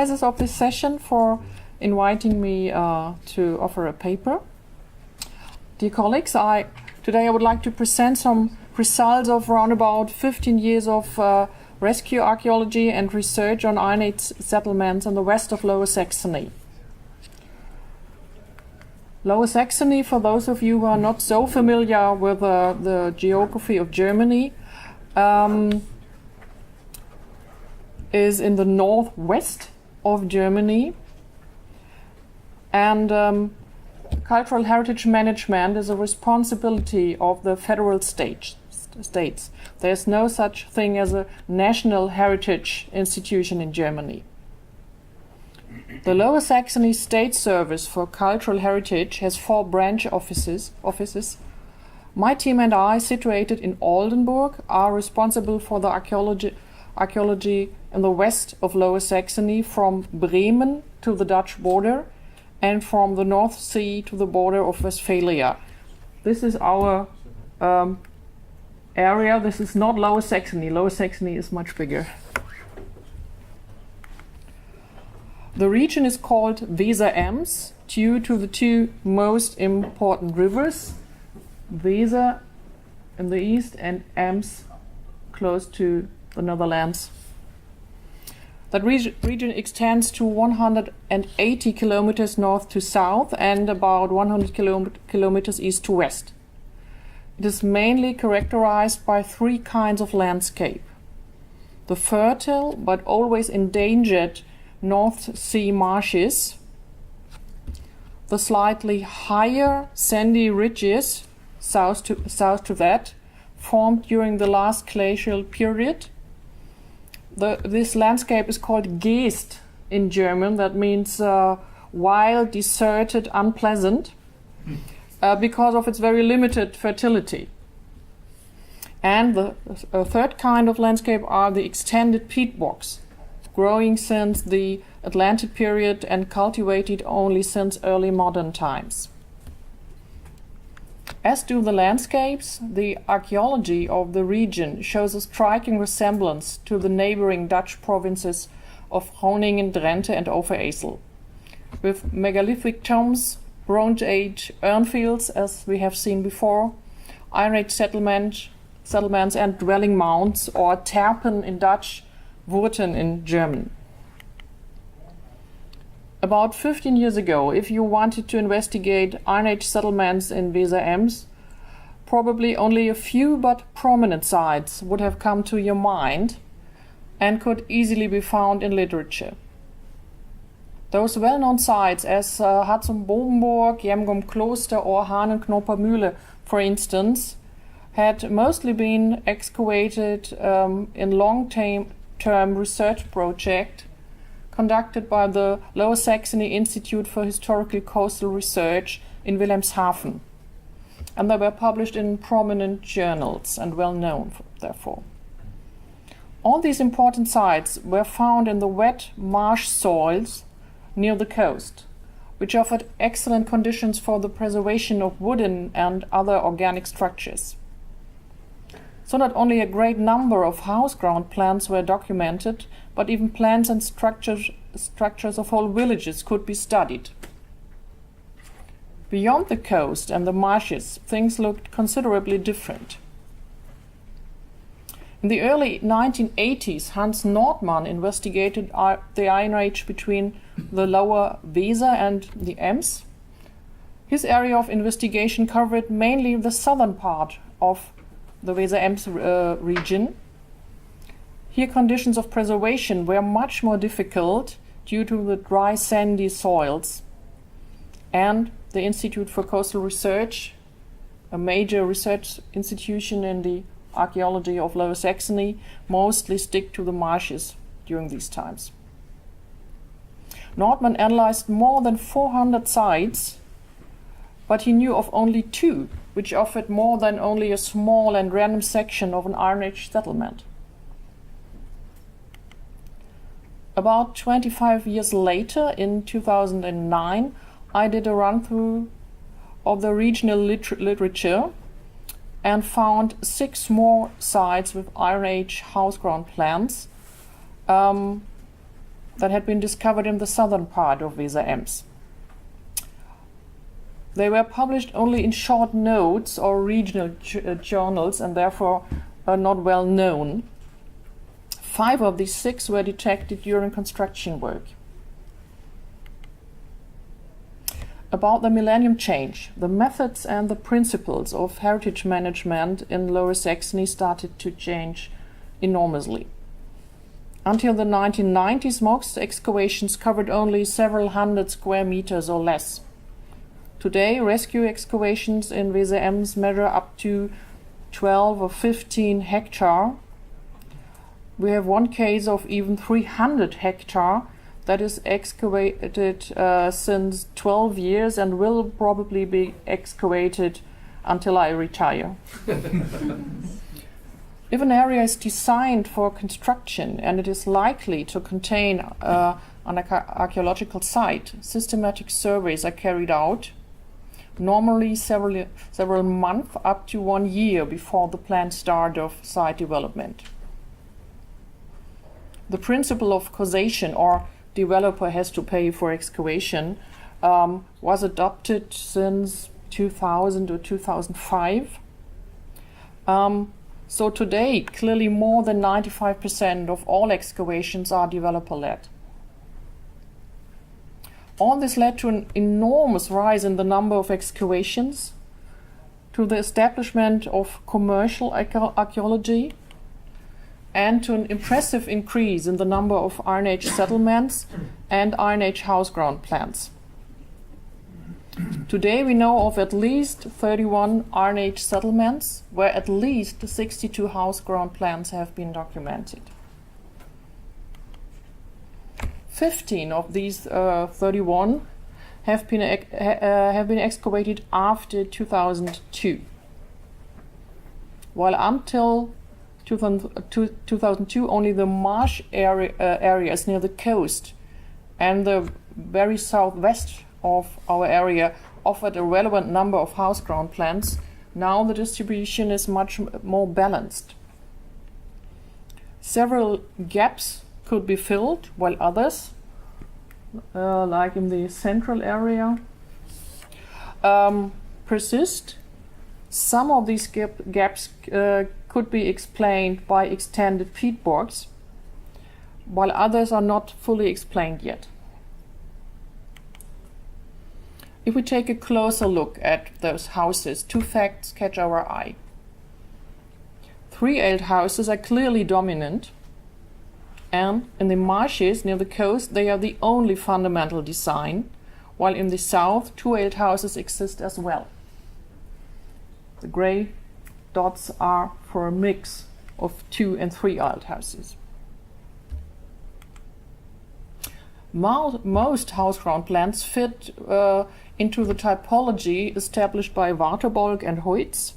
organizers of this session for inviting me to offer a paper. Dear colleagues, today I would like to present some results of around about 15 years of rescue archaeology and research on Iron Age settlements in the west of Lower Saxony. Lower Saxony, for those of you who are not so familiar with the geography of Germany, is in the northwest of Germany, and cultural heritage management is a responsibility of the federal states. There's no such thing as a national heritage institution in Germany. The Lower Saxony State Service for Cultural Heritage has 4 branch offices. My team and I, situated in Oldenburg, are responsible for the archaeology in the west of Lower Saxony, from Bremen to the Dutch border and from the North Sea to the border of Westphalia. This is our area. This is not Lower Saxony. Lower Saxony is much bigger. The region is called Weser-Ems due to the 2 most important rivers, Weser in the east and Ems close to the Netherlands. That region extends to 180 kilometers north to south and about 100 kilometers east to west. It is mainly characterized by 3 kinds of landscape: the fertile but always endangered North Sea marshes, the slightly higher sandy ridges south to that, formed during the last glacial period. This landscape is called Geest in German. That means wild, deserted, unpleasant, because of its very limited fertility. And the third kind of landscape are the extended peat bogs, growing since the Atlantic period and cultivated only since early modern times. As do the landscapes, the archaeology of the region shows a striking resemblance to the neighboring Dutch provinces of Groningen, Drenthe and Overijssel, with megalithic tombs, Bronze Age urnfields, as we have seen before, Iron Age settlements and dwelling mounds, or Terpen in Dutch, Wurten in German. About 15 years ago, if you wanted to investigate Iron Age settlements in Weser-Ems, probably only a few but prominent sites would have come to your mind and could easily be found in literature. Those well-known sites as Hatzum-Bogenburg, Jemgum Kloster or Hahnenknoper Mühle, for instance, had mostly been excavated in long-term research project conducted by the Lower Saxony Institute for Historical Coastal Research in Wilhelmshaven, and they were published in prominent journals and well known, therefore. All these important sites were found in the wet marsh soils near the coast, which offered excellent conditions for the preservation of wooden and other organic structures. So not only a great number of house-ground plants were documented, but even plants and structures of whole villages could be studied. Beyond the coast and the marshes, things looked considerably different. In the early 1980s, Hans Nordmann investigated the Iron Age between the Lower Weser and the Ems. His area of investigation covered mainly the southern part of the Weser-Ems region. Here conditions of preservation were much more difficult due to the dry sandy soils, and the Institute for Coastal Research, a major research institution in the archaeology of Lower Saxony, mostly stick to the marshes during these times. Nordmann analyzed more than 400 sites, but he knew of only 2 which offered more than only a small and random section of an Iron Age settlement. About 25 years later, in 2009, I did a run-through of the regional literature and found 6 more sites with Iron Age house-ground plants, that had been discovered in the southern part of Weser Ems. They were published only in short notes or regional journals and therefore are not well known. 5 of these 6 were detected during construction work. About the millennium change, the methods and the principles of heritage management in Lower Saxony started to change enormously. Until the 1990s, most excavations covered only several hundred square meters or less. Today, rescue excavations in Weser Ems measure up to 12 or 15 hectare. We have one case of even 300 hectare that is excavated since 12 years and will probably be excavated until I retire. If an area is designed for construction and it is likely to contain an archaeological site, systematic surveys are carried out, normally several months up to 1 year before the planned start of site development. The principle of causation, or developer has to pay for excavation, was adopted since 2000 or 2005. So today, clearly more than 95% of all excavations are developer-led. All this led to an enormous rise in the number of excavations, to the establishment of commercial archaeology, and to an impressive increase in the number of Iron Age settlements and Iron Age houseground plants. Today we know of at least 31 Iron Age settlements where at least 62 houseground plants have been documented. 15 of these 31 have been excavated after 2002, while until 2002 only the marsh areas near the coast and the very southwest of our area offered a relevant number of houseground plants. Now the distribution is much more balanced. Several gaps could be filled, while others, like in the central area, persist. Some of these gaps could be explained by extended peat bogs, while others are not fully explained yet. If we take a closer look at those houses, 2 facts catch our eye. 3 old houses are clearly dominant, and in the marshes near the coast they are the only fundamental design, while in the south 2 old houses exist as well. The grey dots are for a mix of 2 and 3 old houses. Most houseground plants fit into the typology established by Waterbolk and Hoyts.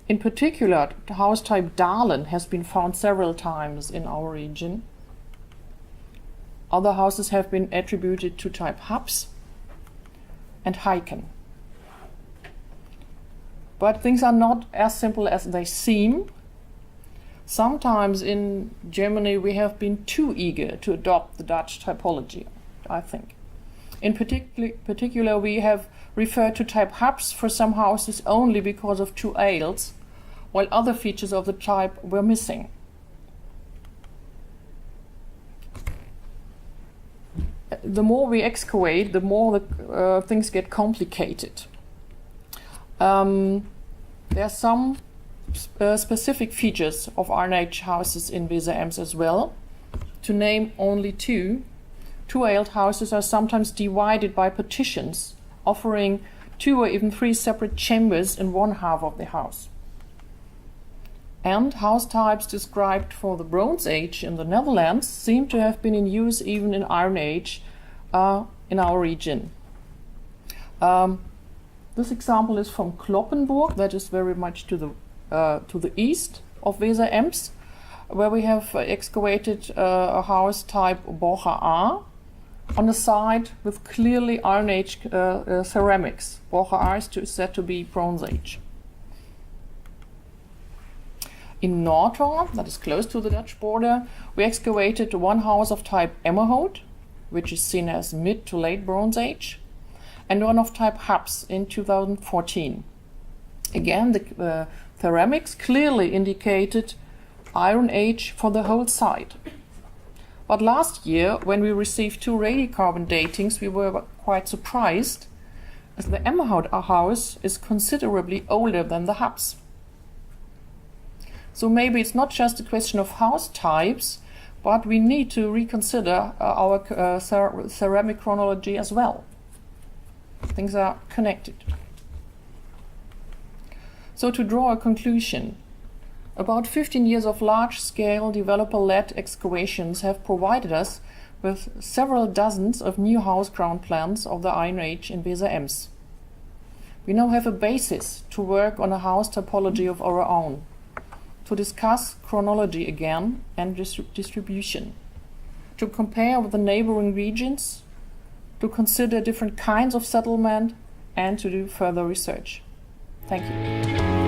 In particular, the house type Dahlen has been found several times in our region. Other houses have been attributed to type Haps and Heiken. But things are not as simple as they seem. Sometimes in Germany we have been too eager to adopt the Dutch typology, I think. In particular, we have referred to type Haps for some houses only because of 2 ales, while other features of the type were missing. The more we excavate, the more things get complicated. There are some specific features of Iron Age houses in Weser Ems as well. To name only 2, 2 old houses are sometimes divided by partitions, offering 2 or even 3 separate chambers in one half of the house. And house types described for the Bronze Age in the Netherlands seem to have been in use even in Iron Age in our region. This example is from Kloppenburg, that is very much to the east of Weser Ems, where we have excavated a house type Borcher A on the side with clearly Iron Age ceramics. Borcher A is said to be Bronze Age. In Norton, that is close to the Dutch border, we excavated one house of type Emmerhout, which is seen as mid to late Bronze Age, and one of type Haps in 2014. Again, the ceramics clearly indicated Iron Age for the whole site. But last year, when we received 2 radiocarbon datings, we were quite surprised, as the Emmerhout house is considerably older than the Haps. So maybe it's not just a question of house types, but we need to reconsider our ceramic chronology as well. Things are connected. So to draw a conclusion, about 15 years of large-scale developer-led excavations have provided us with several dozens of new house ground plans of the Iron Age in Weser Ems. We now have a basis to work on a house typology of our own, to discuss chronology again and distribution, to compare with the neighboring regions, to consider different kinds of settlement, and to do further research. Thank you.